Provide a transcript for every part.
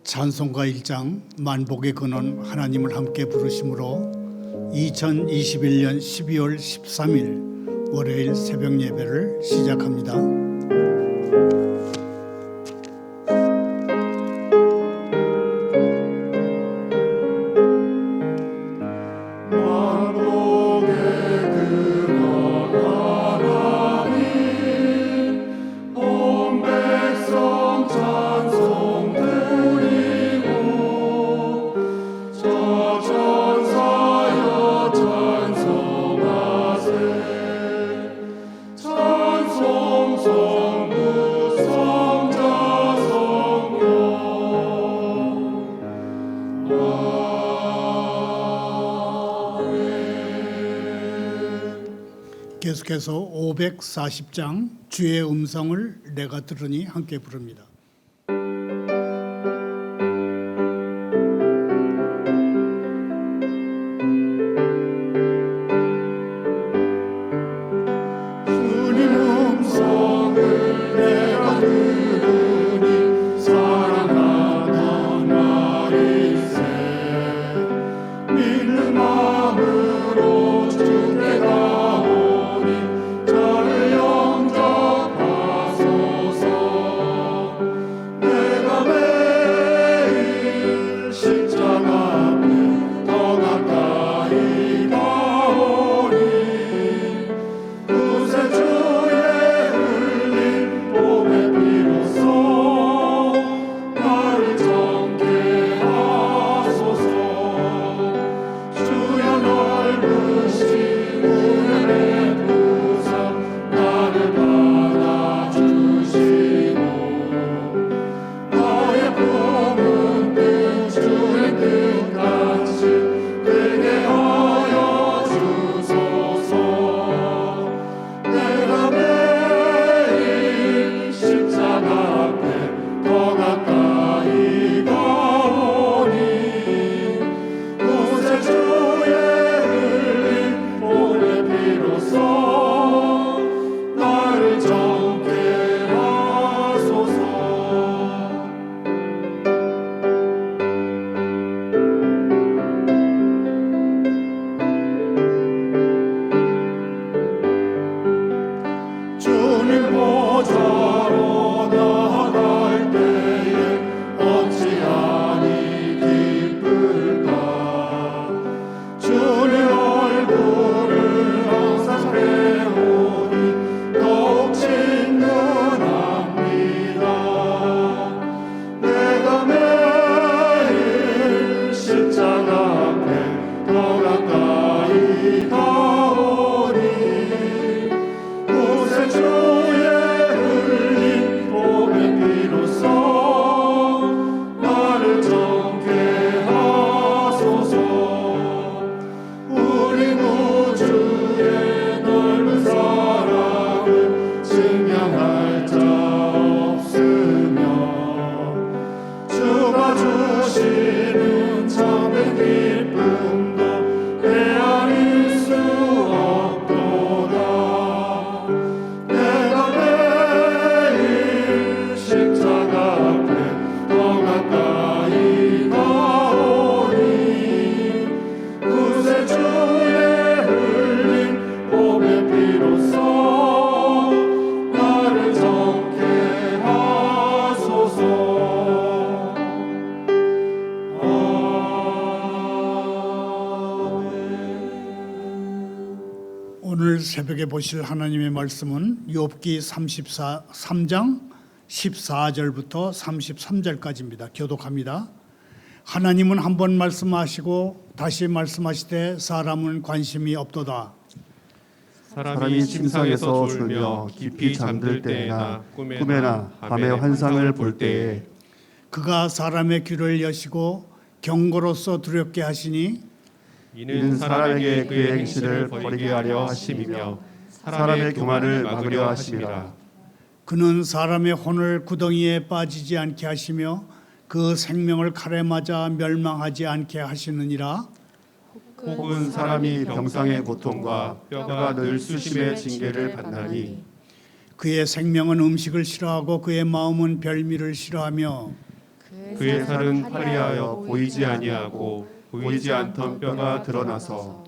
찬송가 1장 만복의 근원 하나님을 함께 부르심으로 2021년 12월 13일 월요일 새벽 예배를 시작합니다. 계속해서 540장 주의 음성을 내가 들으니 함께 부릅니다. 주님 음성을 내가 들으니 사랑하던 말일세 믿는 마음으로 주께 가오니 저를 영접하소서. 내가 매일 십자가 앞에 더 가까이 가오니 구세 주의 흘린 봄의 비로소 나를 정케 하소서. 주여 넓으신 은혜의 부상 나를 받아주시고 너의 품은 뜻 주의 뜻같이 되게 하여 주소서. 내가 매일 십자가 앞에 더 가까이 가오니 구세 주의 흘린 봄의 비로소 나를 정케 하소서. 주님 보좌로 나아갈 때에 어찌하니 기쁠까. 주님 얼굴을 항상 배우니 더욱 친근합니다. 내가 매일 십자가 앞에 더 가까이 가오니 구세 주의 흘린 봄의 비로소 나를 정케 하소서. 우리 구주의 넓은 사랑을 증명할 자 없으며 주가 주시는 참된 기쁨도 헤아릴 수 없도다. 내가 매일 십자가 앞에 더 가까이 가오니 구세 주의 흘린 봄의 비로소 나를 정케 하소서. 오늘 새벽에 보실 하나님의 말씀은 욥기 3장 14절부터 33절까지입니다. 교독합니다. 하나님은 한 번 말씀하시고 다시 말씀하시되 사람은 관심이 없도다. 사람이 침상에서 졸며 깊이 잠들 때나 꿈에나 밤의 환상을 볼 때에 그가 사람의 귀를 여시고 경고로서 두렵게 하시니 이는 사람에게 그의 행실을 버리게 하려 하심이며 사람의 교만을 막으려 하심이라. 그는 사람의 혼을 구덩이에 빠지지 않게 하시며 그 생명을 칼에 맞아 멸망하지 않게 하시느니라. 혹은 사람이 병상의 고통과 뼈가 늘 수심의 징계를 받나니 그의 생명은 음식을 싫어하고 그의 마음은 별미를 싫어하며 그의 살은 파리하여 보이지 아니하고 보이지 않던 뼈가 드러나서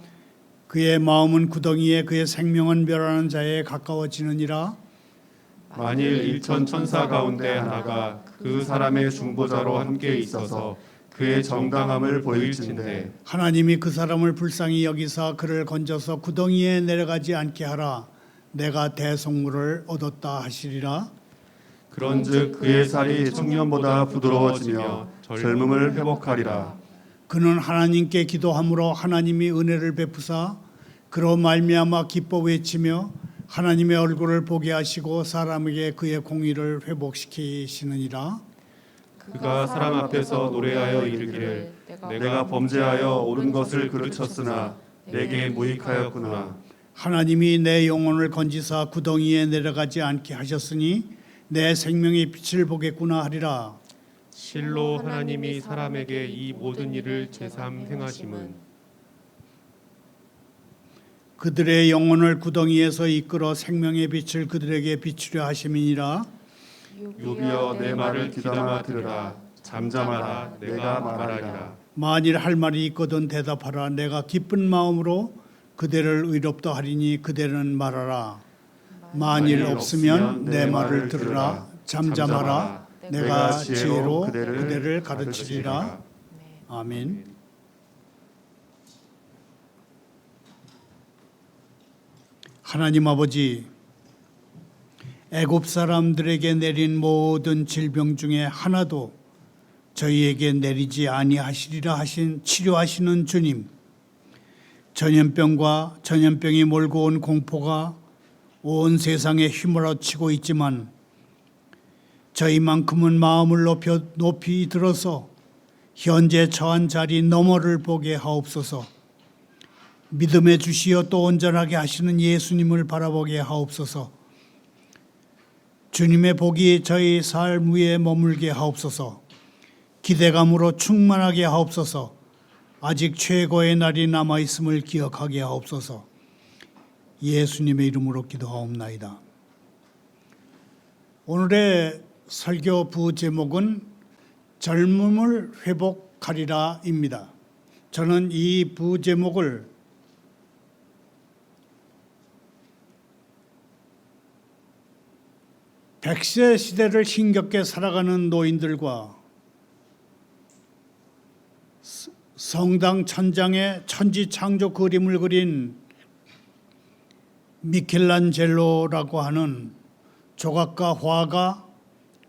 그의 마음은 구덩이에 그의 생명은 멸하는 자에 가까워지느니라. 만일 일천 천사 가운데 하나가 그 사람의 중보자로 함께 있어서 그의 정당함을 보일진대 하나님이 그 사람을 불쌍히 여기사 그를 건져서 구덩이에 내려가지 않게 하라. 내가 대속물을 얻었다 하시리라. 그런즉 그의 살이 청년보다 부드러워지며 젊음을 회복하리라. 그는 하나님께 기도함으로 하나님이 은혜를 베푸사 그로 말미암아 기뻐 외치며 하나님의 얼굴을 보게 하시고 사람에게 그의 공의를 회복시키시느니라. 그가 사람 앞에서 노래하여 이르기를 내가 범죄하여 옳은 것을 그르쳤으나 내게 무익하였구나. 하나님이 내 영혼을 건지사 구덩이에 내려가지 않게 하셨으니 내 생명의 빛을 보겠구나 하리라. 실로 하나님이 사람에게 이 모든 일을 제삼 행하심은 그들의 영혼을 구덩이에서 이끌어 생명의 빛을 그들에게 비추려 하심이니라. 요비여 내 말을 귀담아 들으라. 잠잠하라. 내가 말하리라. 만일 할 말이 있거든 대답하라. 내가 기쁜 마음으로 그대를 의롭다 하리니 그대는 말하라. 만일 없으면 내 말을 들으라. 잠잠하라. 내가 지혜로 그대를 가르치리라. 아멘. 하나님 아버지, 애굽 사람들에게 내린 모든 질병 중에 하나도 저희에게 내리지 아니하시리라 하신 치료하시는 주님, 전염병과 전염병이 몰고 온 공포가 온 세상에 휘몰아치고 있지만 저희만큼은 마음을 높이 들어서 현재 처한 자리 너머를 보게 하옵소서. 믿음의 주시어 또 온전하게 하시는 예수님을 바라보게 하옵소서. 주님의 복이 저희 삶 위에 머물게 하옵소서. 기대감으로 충만하게 하옵소서. 아직 최고의 날이 남아있음을 기억하게 하옵소서. 예수님의 이름으로 기도하옵나이다. 오늘의 설교 부제목은 젊음을 회복하리라입니다. 저는 이 부제목을 100세 시대를 힘겹게 살아가는 노인들과 성당 천장에 천지창조 그림을 그린 미켈란젤로라고 하는 조각가, 화가,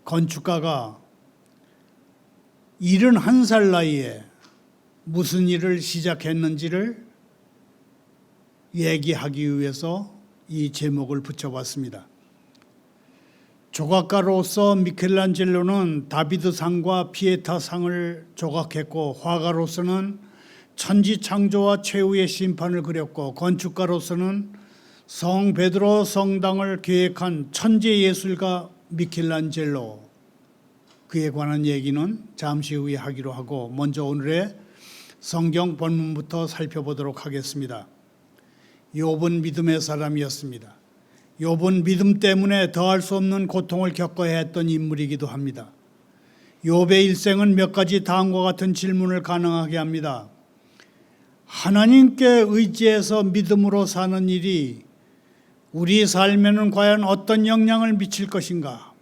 건축가가 71살 나이에 무슨 일을 시작했는지를 얘기하기 위해서 이 제목을 붙여봤습니다. 조각가로서 미켈란젤로는 다비드상과 피에타상을 조각했고, 화가로서는 천지창조와 최후의 심판을 그렸고, 건축가로서는 성 베드로 성당을 계획한 천재예술가 미켈란젤로, 그에 관한 얘기는 잠시 후에 하기로 하고 먼저 오늘의 성경 본문부터 살펴보도록 하겠습니다. 욥은 믿음의 사람이었습니다. 욥은 믿음 때문에 더할 수 없는 고통을 겪어야 했던 인물이기도 합니다. 욥의 일생은 몇 가지 다음과 같은 질문을 가능하게 합니다. 하나님께 의지해서 믿음으로 사는 일이 우리 삶에는 과연 어떤 영향을 미칠 것인가?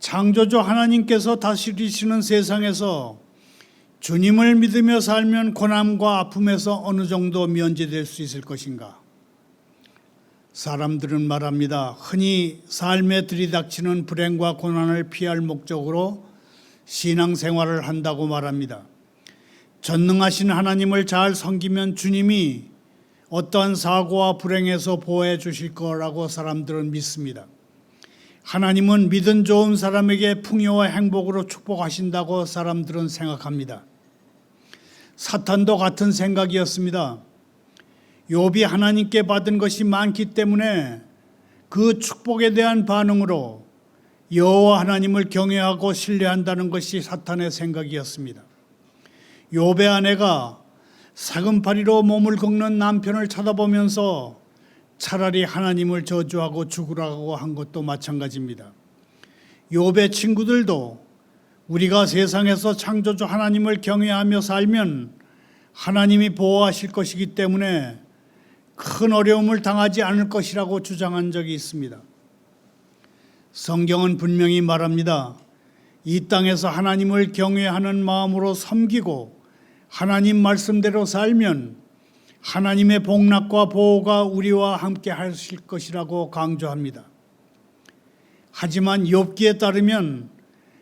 창조주 하나님께서 다스리시는 세상에서 주님을 믿으며 살면 고난과 아픔에서 어느 정도 면제될 수 있을 것인가? 사람들은 말합니다. 흔히 삶에 들이닥치는 불행과 고난을 피할 목적으로 신앙생활을 한다고 말합니다. 전능하신 하나님을 잘 섬기면 주님이 어떠한 사고와 불행에서 보호해 주실 거라고 사람들은 믿습니다. 하나님은 믿음 좋은 사람에게 풍요와 행복으로 축복하신다고 사람들은 생각합니다. 사탄도 같은 생각이었습니다. 욥이 하나님께 받은 것이 많기 때문에 그 축복에 대한 반응으로 여호와 하나님을 경외하고 신뢰한다는 것이 사탄의 생각이었습니다. 욥의 아내가 사금파리로 몸을 긁는 남편을 쳐다보면서 차라리 하나님을 저주하고 죽으라고 한 것도 마찬가지입니다. 욥의 친구들도 우리가 세상에서 창조주 하나님을 경외하며 살면 하나님이 보호하실 것이기 때문에 큰 어려움을 당하지 않을 것이라고 주장한 적이 있습니다. 성경은 분명히 말합니다. 이 땅에서 하나님을 경외하는 마음으로 섬기고 하나님 말씀대로 살면 하나님의 복락과 보호가 우리와 함께 하실 것이라고 강조합니다. 하지만 욥기에 따르면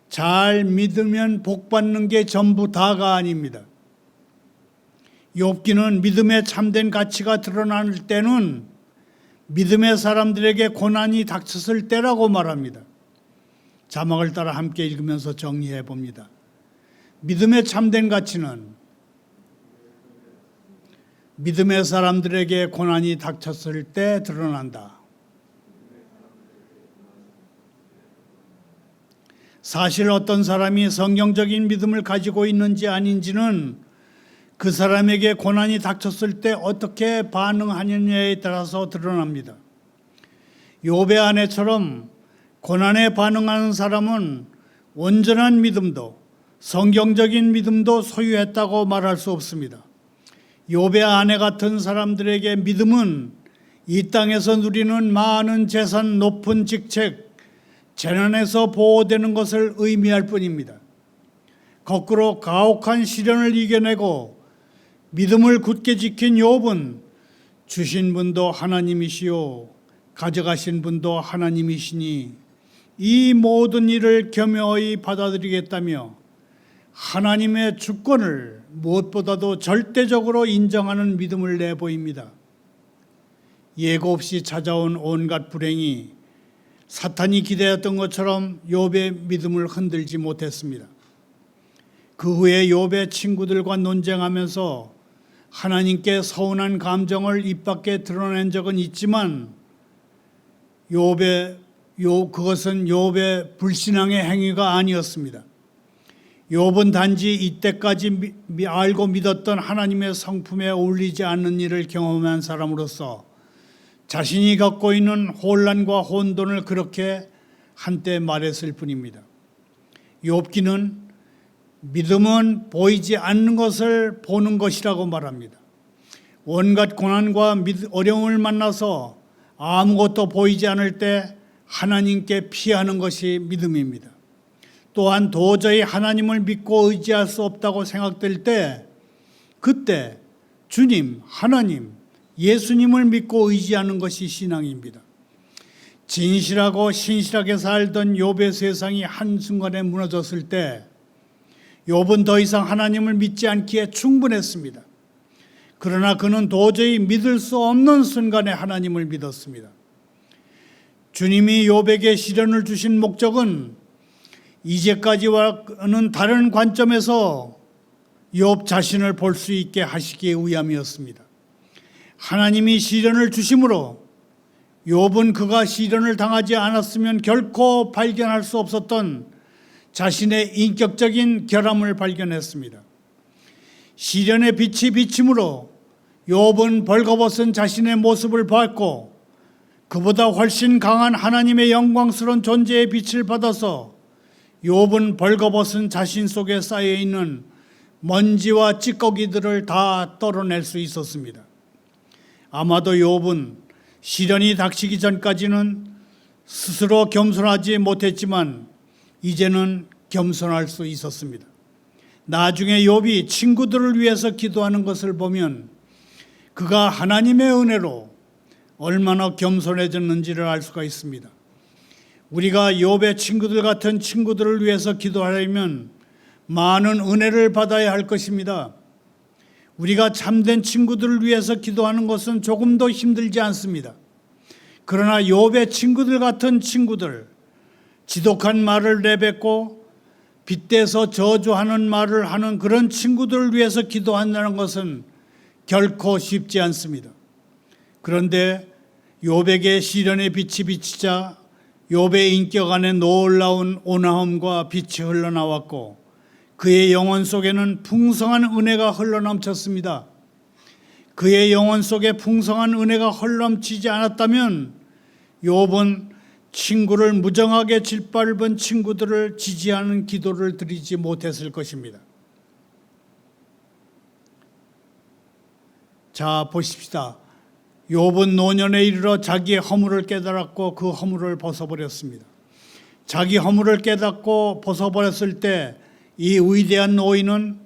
잘 믿으면 복 받는 게 전부 다가 아닙니다. 욥기는 믿음의 참된 가치가 드러날 때는 믿음의 사람들에게 고난이 닥쳤을 때라고 말합니다. 자막을 따라 함께 읽으면서 정리해 봅니다. 믿음의 참된 가치는 믿음의 사람들에게 고난이 닥쳤을 때 드러난다. 사실 어떤 사람이 성경적인 믿음을 가지고 있는지 아닌지는 그 사람에게 고난이 닥쳤을 때 어떻게 반응하느냐에 따라서 드러납니다. 욥의 아내처럼 고난에 반응하는 사람은 온전한 믿음도 성경적인 믿음도 소유했다고 말할 수 없습니다. 욥의 아내 같은 사람들에게 믿음은 이 땅에서 누리는 많은 재산, 높은 직책, 재난에서 보호되는 것을 의미할 뿐입니다. 거꾸로 가혹한 시련을 이겨내고 믿음을 굳게 지킨 욥은 주신 분도 하나님이시요 가져가신 분도 하나님이시니 이 모든 일을 겸허히 받아들이겠다며 하나님의 주권을 무엇보다도 절대적으로 인정하는 믿음을 내보입니다. 예고 없이 찾아온 온갖 불행이 사탄이 기대했던 것처럼 욥의 믿음을 흔들지 못했습니다. 그 후에 욥의 친구들과 논쟁하면서 하나님께 서운한 감정을 입 밖에 드러낸 적은 있지만 그것은 욥의 불신앙의 행위가 아니었습니다. 욥은 단지 이때까지 알고 믿었던 하나님의 성품에 어울리지 않는 일을 경험한 사람으로서 자신이 갖고 있는 혼란과 혼돈을 그렇게 한때 말했을 뿐입니다. 욥기는 믿음은 보이지 않는 것을 보는 것이라고 말합니다. 온갖 고난과 어려움을 만나서 아무것도 보이지 않을 때 하나님께 피하는 것이 믿음입니다. 또한 도저히 하나님을 믿고 의지할 수 없다고 생각될 때 그때 주님, 하나님, 예수님을 믿고 의지하는 것이 신앙입니다. 진실하고 신실하게 살던 욥의 세상이 한순간에 무너졌을 때 욥은 더 이상 하나님을 믿지 않기에 충분했습니다. 그러나 그는 도저히 믿을 수 없는 순간에 하나님을 믿었습니다. 주님이 욥에게 시련을 주신 목적은 이제까지와는 다른 관점에서 욥 자신을 볼 수 있게 하시기 위함이었습니다. 하나님이 시련을 주심으로 욥은 그가 시련을 당하지 않았으면 결코 발견할 수 없었던 자신의 인격적인 결함을 발견했습니다. 시련의 빛이 비침으로 욥은 벌거벗은 자신의 모습을 봤고 그보다 훨씬 강한 하나님의 영광스러운 존재의 빛을 받아서 욥은 벌거벗은 자신 속에 쌓여있는 먼지와 찌꺼기들을 다 떨어낼 수 있었습니다. 아마도 욥은 시련이 닥치기 전까지는 스스로 겸손하지 못했지만 이제는 겸손할 수 있었습니다. 나중에 욥이 친구들을 위해서 기도하는 것을 보면 그가 하나님의 은혜로 얼마나 겸손해졌는지를 알 수가 있습니다. 우리가 욥의 친구들 같은 친구들을 위해서 기도하려면 많은 은혜를 받아야 할 것입니다. 우리가 참된 친구들을 위해서 기도하는 것은 조금도 힘들지 않습니다. 그러나 욥의 친구들 같은 친구들, 지독한 말을 내뱉고 빗대서 저주하는 말을 하는 그런 친구들을 위해서 기도한다는 것은 결코 쉽지 않습니다. 그런데 욥에게 시련의 빛이 비치자 욥의 인격 안에 놀라운 온화함과 빛이 흘러나왔고 그의 영혼 속에는 풍성한 은혜가 흘러넘쳤습니다. 그의 영혼 속에 풍성한 은혜가 흘러넘치지 않았다면 욥은 친구를 무정하게 짓밟은 친구들을 지지하는 기도를 드리지 못했을 것입니다. 자, 보십시다. 욥은 노년에 이르러 자기의 허물을 깨달았고 그 허물을 벗어버렸습니다. 자기 허물을 깨닫고 벗어버렸을 때 이 위대한 노인은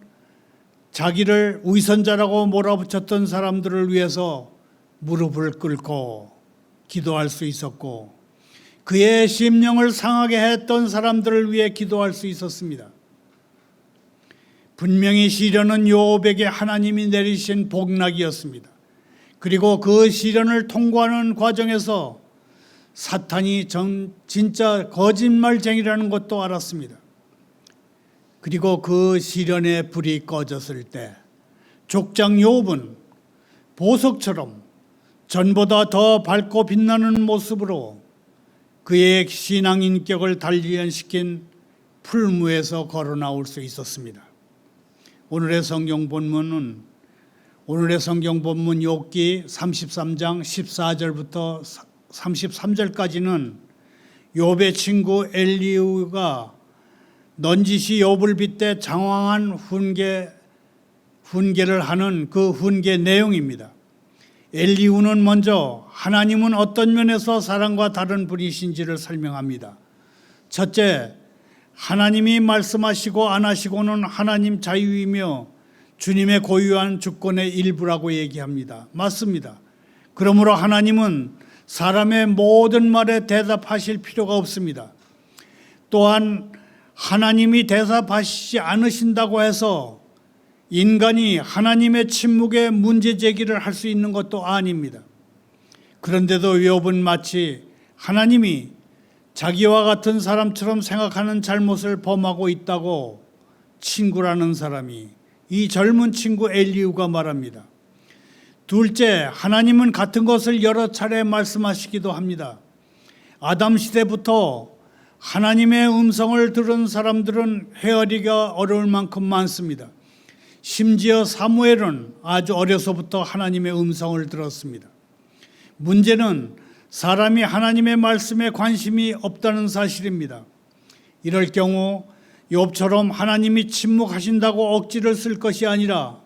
자기를 위선자라고 몰아붙였던 사람들을 위해서 무릎을 꿇고 기도할 수 있었고, 그의 심령을 상하게 했던 사람들을 위해 기도할 수 있었습니다. 분명히 시련은 욥에게 하나님이 내리신 복락이었습니다. 그리고 그 시련을 통과하는 과정에서 사탄이 진짜 거짓말쟁이라는 것도 알았습니다. 그리고 그 시련의 불이 꺼졌을 때 족장 욥은 보석처럼 전보다 더 밝고 빛나는 모습으로 그의 신앙 인격을 단련시킨 풀무에서 걸어 나올 수 있었습니다. 오늘의 성경 본문 욥기 33장 14절부터 33절까지는 욥의 친구 엘리후가 넌지시 욥을 빗대 장황한 훈계를 하는 그 훈계 내용입니다. 엘리후는 먼저 하나님은 어떤 면에서 사람과 다른 분이신지를 설명합니다. 첫째, 하나님이 말씀하시고 안 하시고는 하나님 자유이며 주님의 고유한 주권의 일부라고 얘기합니다. 맞습니다. 그러므로 하나님은 사람의 모든 말에 대답하실 필요가 없습니다. 또한 하나님이 대답하시지 않으신다고 해서 인간이 하나님의 침묵에 문제 제기를 할 수 있는 것도 아닙니다. 그런데도 욥은 마치 하나님이 자기와 같은 사람처럼 생각하는 잘못을 범하고 있다고 친구라는 사람이, 이 젊은 친구 엘리후가 말합니다. 둘째, 하나님은 같은 것을 여러 차례 말씀하시기도 합니다. 아담 시대부터 하나님의 음성을 들은 사람들은 헤아리기가 어려울 만큼 많습니다. 심지어 사무엘은 아주 어려서부터 하나님의 음성을 들었습니다. 문제는 사람이 하나님의 말씀에 관심이 없다는 사실입니다. 이럴 경우 욥처럼 하나님이 침묵하신다고 억지를 쓸 것이 아니라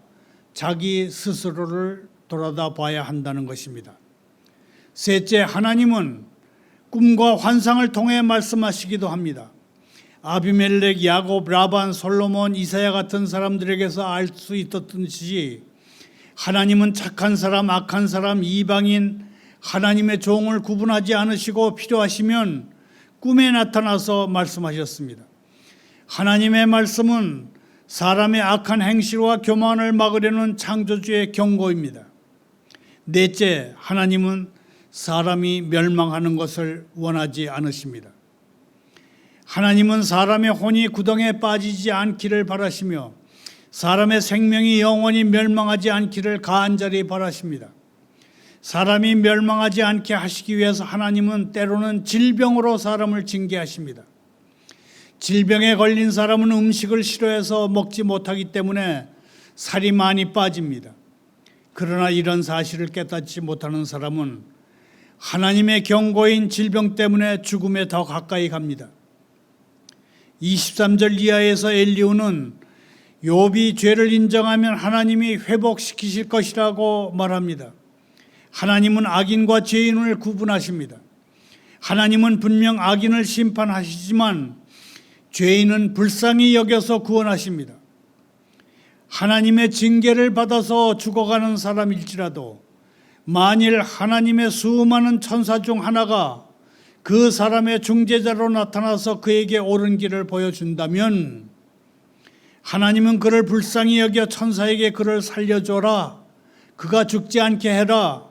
자기 스스로를 돌아다 봐야 한다는 것입니다. 셋째, 하나님은 꿈과 환상을 통해 말씀하시기도 합니다. 아비멜렉, 야곱, 라반, 솔로몬, 이사야 같은 사람들에게서 알 수 있었듯이 하나님은 착한 사람, 악한 사람, 이방인, 하나님의 종을 구분하지 않으시고 필요하시면 꿈에 나타나서 말씀하셨습니다. 하나님의 말씀은 사람의 악한 행실과 교만을 막으려는 창조주의 경고입니다. 넷째, 하나님은 사람이 멸망하는 것을 원하지 않으십니다. 하나님은 사람의 혼이 구덩이에 빠지지 않기를 바라시며 사람의 생명이 영원히 멸망하지 않기를 간절히 바라십니다. 사람이 멸망하지 않게 하시기 위해서 하나님은 때로는 질병으로 사람을 징계하십니다. 질병에 걸린 사람은 음식을 싫어해서 먹지 못하기 때문에 살이 많이 빠집니다. 그러나 이런 사실을 깨닫지 못하는 사람은 하나님의 경고인 질병 때문에 죽음에 더 가까이 갑니다. 23절 이하에서 엘리후는 욥이 죄를 인정하면 하나님이 회복시키실 것이라고 말합니다. 하나님은 악인과 죄인을 구분하십니다. 하나님은 분명 악인을 심판하시지만 죄인은 불쌍히 여겨서 구원하십니다. 하나님의 징계를 받아서 죽어가는 사람일지라도 만일 하나님의 수많은 천사 중 하나가 그 사람의 중재자로 나타나서 그에게 옳은 길을 보여준다면 하나님은 그를 불쌍히 여겨 천사에게 그를 살려줘라, 그가 죽지 않게 해라,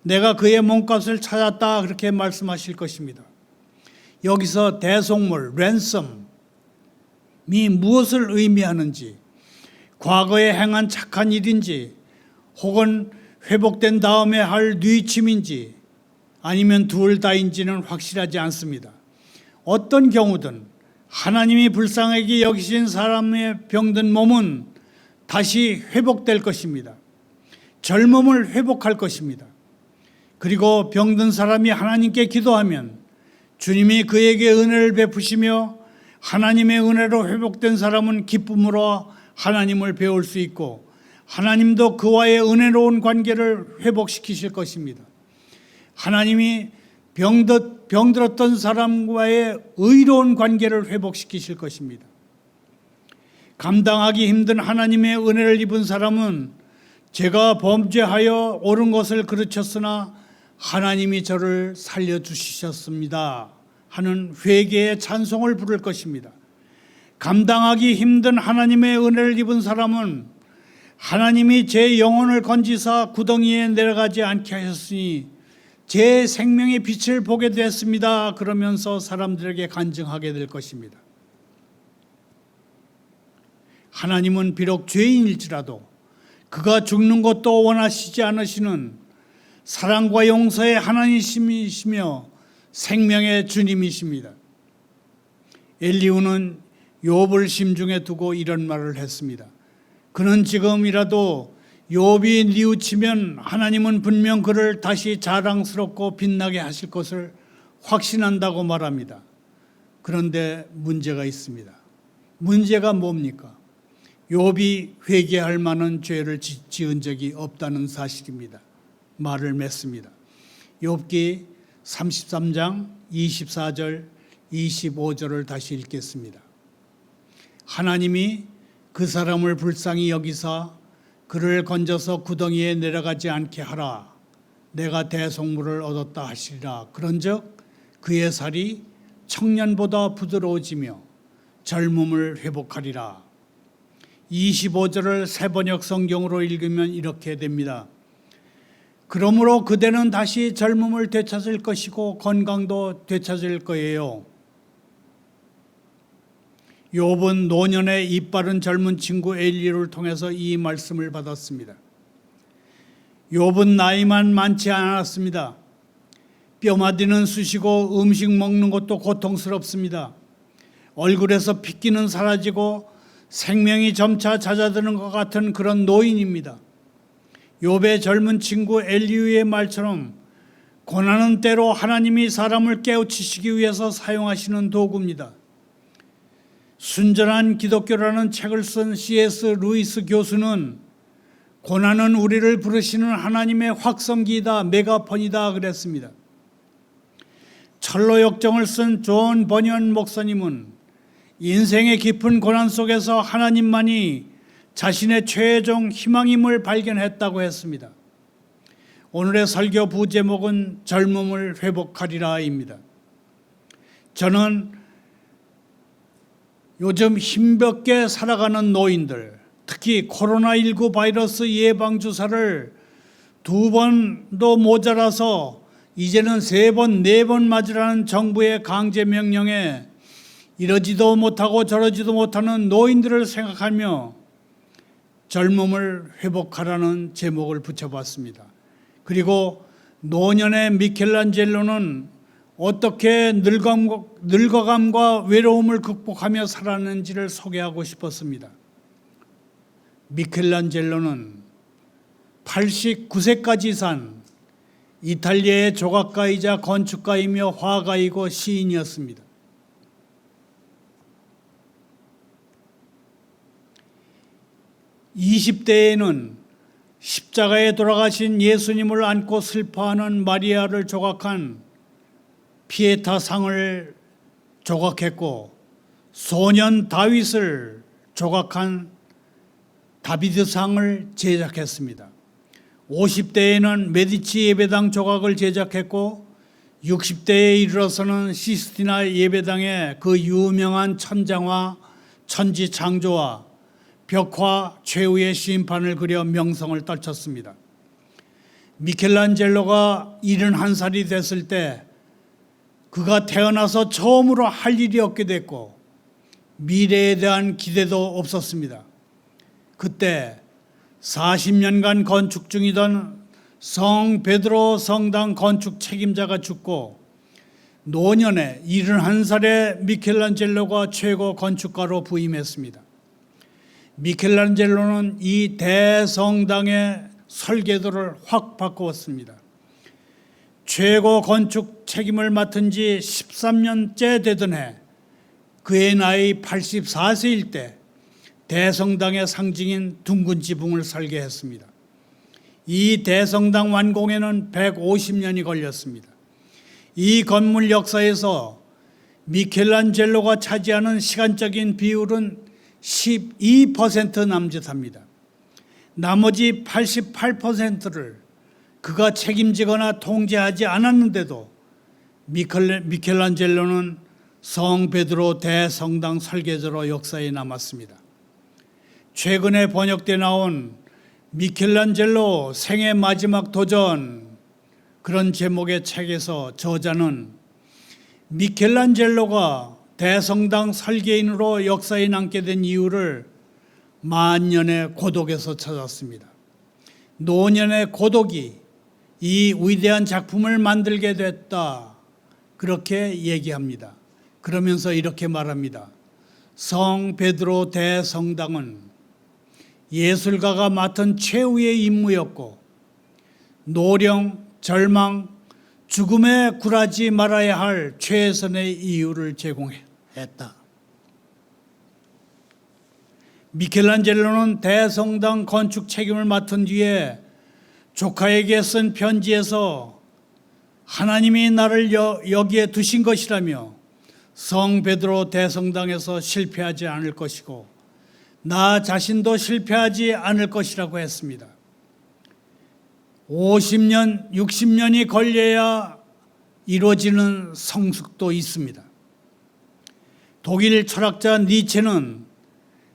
내가 그의 몸값을 찾았다, 그렇게 말씀하실 것입니다. 여기서 대속물, 랜섬이 무엇을 의미하는지, 과거에 행한 착한 일인지 혹은 회복된 다음에 할 뉘침인지 아니면 둘 다인지는 확실하지 않습니다. 어떤 경우든 하나님이 불쌍하게 여기신 사람의 병든 몸은 다시 회복될 것입니다. 젊음을 회복할 것입니다. 그리고 병든 사람이 하나님께 기도하면 주님이 그에게 은혜를 베푸시며 하나님의 은혜로 회복된 사람은 기쁨으로 하나님을 배울 수 있고 하나님도 그와의 은혜로운 관계를 회복시키실 것입니다. 하나님이 병들었던 사람과의 의로운 관계를 회복시키실 것입니다. 감당하기 힘든 하나님의 은혜를 입은 사람은 제가 범죄하여 옳은 것을 그르쳤으나 하나님이 저를 살려주셨습니다 하는 회개의 찬송을 부를 것입니다. 감당하기 힘든 하나님의 은혜를 입은 사람은 하나님이 제 영혼을 건지사 구덩이에 내려가지 않게 하셨으니 제 생명의 빛을 보게 됐습니다 그러면서 사람들에게 간증하게 될 것입니다. 하나님은 비록 죄인일지라도 그가 죽는 것도 원하시지 않으시는 사랑과 용서의 하나님이시며 생명의 주님이십니다. 엘리후는 욥을 심중에 두고 이런 말을 했습니다. 그는 지금이라도 욥이 뉘우치면 하나님은 분명 그를 다시 자랑스럽고 빛나게 하실 것을 확신한다고 말합니다. 그런데 문제가 있습니다. 문제가 뭡니까? 욥이 회개할 만한 죄를 지은 적이 없다는 사실입니다. 말을 맺습니다. 욥기 33장 24절 25절을 다시 읽겠습니다. 하나님이 그 사람을 불쌍히 여기사 그를 건져서 구덩이에 내려가지 않게 하라. 내가 대속물을 얻었다 하시리라. 그런즉 그의 살이 청년보다 부드러워지며 젊음을 회복하리라. 25절을 새번역 성경으로 읽으면 이렇게 됩니다. 그러므로 그대는 다시 젊음을 되찾을 것이고 건강도 되찾을 거예요. 욥은 노년의 이빠른 젊은 친구 엘리후를 통해서 이 말씀을 받았습니다. 욥은 나이만 많지 않았습니다. 뼈마디는 쑤시고 음식 먹는 것도 고통스럽습니다. 얼굴에서 핏기는 사라지고 생명이 점차 잦아드는 것 같은 그런 노인입니다. 욥의 젊은 친구 엘리후의 말처럼 고난은 때로 하나님이 사람을 깨우치시기 위해서 사용하시는 도구입니다. 순전한 기독교라는 책을 쓴 C.S. 루이스 교수는 고난은 우리를 부르시는 하나님의 확성기이다, 메가폰이다 그랬습니다. 철로 역정을 쓴 존 버니언 목사님은 인생의 깊은 고난 속에서 하나님만이 자신의 최종 희망임을 발견했다고 했습니다. 오늘의 설교 부제목은 젊음을 회복하리라입니다. 저는 요즘 힘겹게 살아가는 노인들, 특히 코로나19 바이러스 예방주사를 2번도 모자라서 이제는 3번, 4번 맞으라는 정부의 강제 명령에 이러지도 못하고 저러지도 못하는 노인들을 생각하며 젊음을 회복하라는 제목을 붙여봤습니다. 그리고 노년의 미켈란젤로는 어떻게 늙어감과 외로움을 극복하며 살았는지를 소개하고 싶었습니다. 미켈란젤로는 89세까지 산 이탈리아의 조각가이자 건축가이며 화가이고 시인이었습니다. (20대에는) 십자가에 돌아가신 예수님을 안고 슬퍼하는 마리아를 조각한 피에타 상을 조각했고, 소년 다윗을 조각한 다비드 상을 제작했습니다. 50대에는 메디치 예배당 조각을 제작했고 60대에 이르러서는 시스티나 예배당의 그 유명한 천장화, 천지창조와 벽화 최후의 심판을 그려 명성을 떨쳤습니다. 미켈란젤로가 71살이 됐을 때 그가 태어나서 처음으로 할 일이 없게 됐고 미래에 대한 기대도 없었습니다. 그때 40년간 건축 중이던 성 베드로 성당 건축 책임자가 죽고 노년에 71살의 미켈란젤로가 최고 건축가로 부임했습니다. 미켈란젤로는 이 대성당의 설계도를 확 바꾸었습니다. 최고 건축 책임을 맡은 지 13년째 되던 해 그의 나이 84세일 때 대성당의 상징인 둥근 지붕을 설계했습니다. 이 대성당 완공에는 150년이 걸렸습니다. 이 건물 역사에서 미켈란젤로가 차지하는 시간적인 비율은 12% 남짓합니다. 나머지 88%를 그가 책임지거나 통제하지 않았는데도 미켈란젤로는 성 베드로 대성당 설계자로 역사에 남았습니다. 최근에 번역돼 나온 미켈란젤로 생애 마지막 도전, 그런 제목의 책에서 저자는 미켈란젤로가 대성당 설계인으로 역사에 남게 된 이유를 만년의 고독에서 찾았습니다. 노년의 고독이 이 위대한 작품을 만들게 됐다, 그렇게 얘기합니다. 그러면서 이렇게 말합니다. 성 베드로 대성당은 예술가가 맡은 최후의 임무였고 노령, 절망, 죽음에 굴하지 말아야 할 최선의 이유를 제공했다. 미켈란젤로는 대성당 건축 책임을 맡은 뒤에 조카에게 쓴 편지에서 하나님이 나를 여기에 두신 것이라며 성 베드로 대성당에서 실패하지 않을 것이고 나 자신도 실패하지 않을 것이라고 했습니다. 50년, 60년이 걸려야 이루어지는 성숙도 있습니다. 독일 철학자 니체는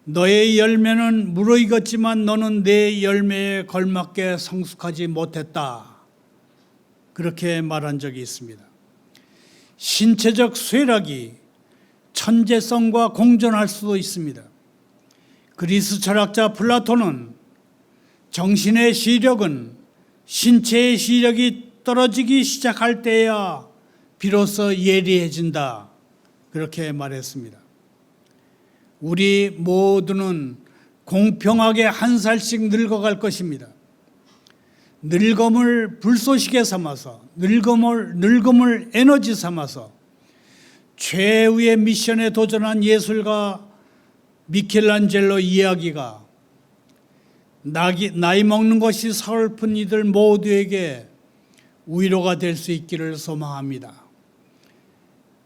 너의 열매는 무르익었지만 너는 내 열매에 걸맞게 성숙하지 못했다, 그렇게 말한 적이 있습니다. 신체적 쇠락이 천재성과 공존할 수도 있습니다. 그리스 철학자 플라톤은 정신의 시력은 신체의 시력이 떨어지기 시작할 때야 비로소 예리해진다, 그렇게 말했습니다. 우리 모두는 공평하게 한 살씩 늙어갈 것입니다. 늙음을 불쏘시개 삼아서, 늙음을 에너지 삼아서 최후의 미션에 도전한 예술가 미켈란젤로 이야기가 나이 먹는 것이 서글픈 이들 모두에게 위로가 될 수 있기를 소망합니다.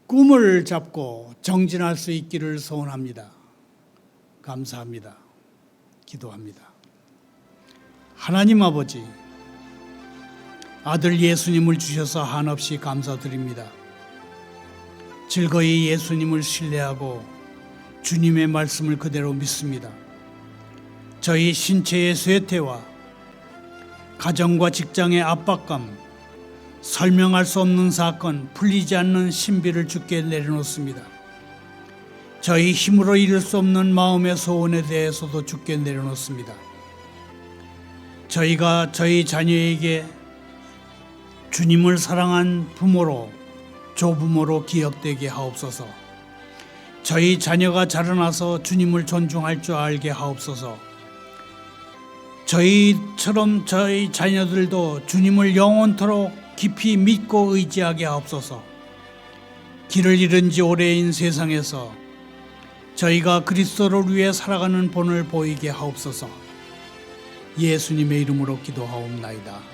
꿈을 잡고 정진할 수 있기를 소원합니다. 감사합니다. 기도합니다. 하나님 아버지, 아들 예수님을 주셔서 한없이 감사드립니다. 즐거이 예수님을 신뢰하고 주님의 말씀을 그대로 믿습니다. 저희 신체의 쇠퇴와 가정과 직장의 압박감, 설명할 수 없는 사건, 풀리지 않는 신비를 주께 내려놓습니다. 저희 힘으로 이룰 수 없는 마음의 소원에 대해서도 주께 내려놓습니다. 저희가 저희 자녀에게 주님을 사랑한 부모로, 조부모로 기억되게 하옵소서. 저희 자녀가 자라나서 주님을 존중할 줄 알게 하옵소서. 저희처럼 저희 자녀들도 주님을 영원토록 깊이 믿고 의지하게 하옵소서. 길을 잃은 지 오래인 세상에서 저희가 그리스도를 위해 살아가는 본을 보이게 하옵소서. 예수님의 이름으로 기도하옵나이다.